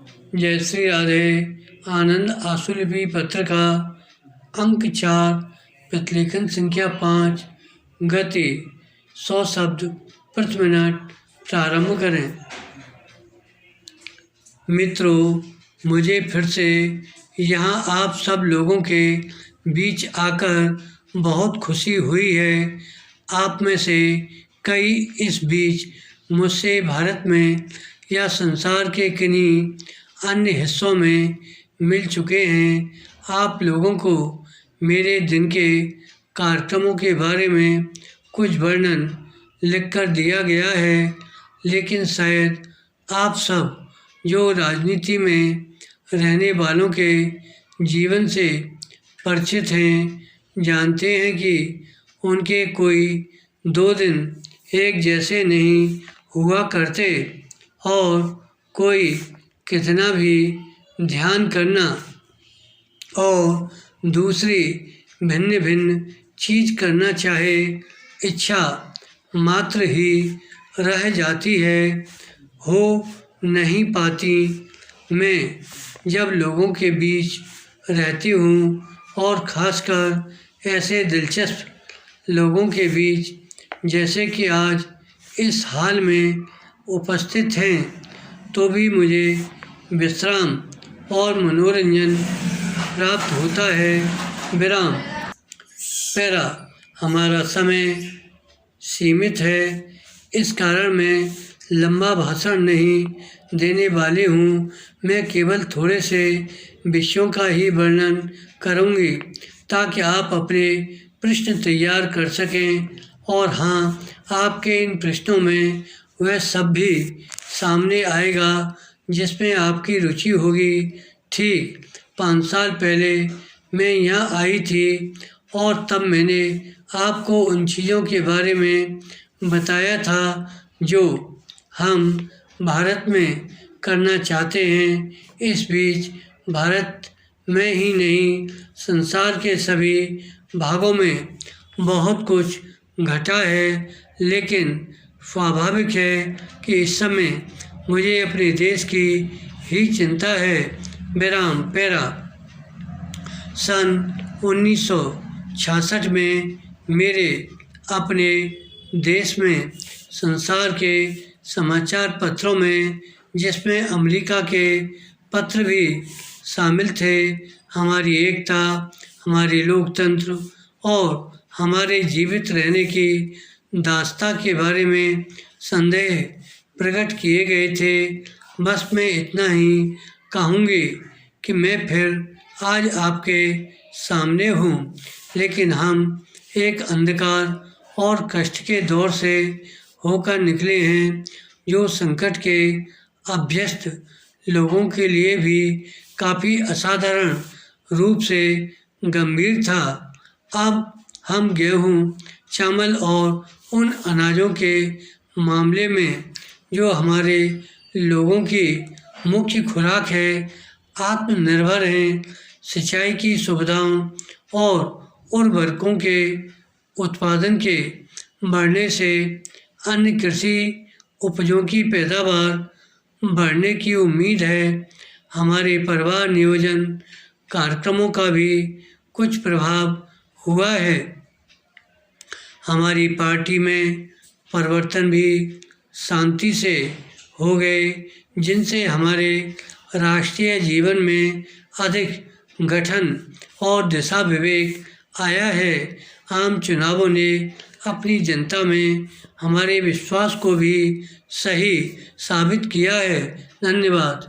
जय श्री राधे। आनंद आशुलिपि पत्र का अंक 4, प्रतिलेखन संख्या 5, गति 100 शब्द प्रति मिनट। प्रारंभ करें। मित्रों, मुझे फिर से यहाँ आप सब लोगों के बीच आकर बहुत खुशी हुई है। आप में से कई इस बीच मुझसे भारत में या संसार के किन्हीं अन्य हिस्सों में मिल चुके हैं। आप लोगों को मेरे दिन के कार्यक्रमों के बारे में कुछ वर्णन लिखकर दिया गया है, लेकिन शायद आप सब जो राजनीति में रहने वालों के जीवन से परिचित हैं, जानते हैं कि उनके कोई 2 दिन एक जैसे नहीं हुआ करते और कोई कितना भी ध्यान करना और दूसरी भिन्न भिन्न चीज़ करना चाहे, इच्छा मात्र ही रह जाती है, हो नहीं पाती। मैं जब लोगों के बीच रहती हूँ और ख़ासकर ऐसे दिलचस्प लोगों के बीच जैसे कि आज इस हाल में उपस्थित हैं, तो भी मुझे विश्राम और मनोरंजन प्राप्त होता है। विराम। पैरा। हमारा समय सीमित है, इस कारण मैं लंबा भाषण नहीं देने वाली हूँ। मैं केवल थोड़े से विषयों का ही वर्णन करूँगी ताकि आप अपने प्रश्न तैयार कर सकें। और हाँ, आपके इन प्रश्नों में वह सब भी सामने आएगा जिसमें आपकी रुचि होगी। ठीक 5 साल पहले मैं यहाँ आई थी और तब मैंने आपको उन चीज़ों के बारे में बताया था जो हम भारत में करना चाहते हैं। इस बीच भारत में ही नहीं, संसार के सभी भागों में बहुत कुछ घटा है, लेकिन स्वाभाविक है कि इस समय मुझे अपने देश की ही चिंता है। विराम। पैरा। सन 1966 में मेरे अपने देश में संसार के समाचार पत्रों में, जिसमें अमेरिका के पत्र भी शामिल थे, हमारी एकता, हमारे लोकतंत्र और हमारे जीवित रहने की दास्तां के बारे में संदेह प्रकट किए गए थे। बस मैं इतना ही कहूँगी कि मैं फिर आज आपके सामने हूँ, लेकिन हम एक अंधकार और कष्ट के दौर से होकर निकले हैं, जो संकट के अभ्यस्त लोगों के लिए भी काफ़ी असाधारण रूप से गंभीर था। अब हम गेहूँ, चावल और उन अनाजों के मामले में जो हमारे लोगों की मुख्य खुराक है, आत्मनिर्भर हैं। सिंचाई की सुविधाओं और उर्वरकों के उत्पादन के बढ़ने से अन्य कृषि उपजों की पैदावार बढ़ने की उम्मीद है। हमारे परिवार नियोजन कार्यक्रमों का भी कुछ प्रभाव हुआ है। हमारी पार्टी में परिवर्तन भी शांति से हो गए, जिनसे हमारे राष्ट्रीय जीवन में अधिक गठन और दिशा विवेक आया है। आम चुनावों ने अपनी जनता में हमारे विश्वास को भी सही साबित किया है। धन्यवाद।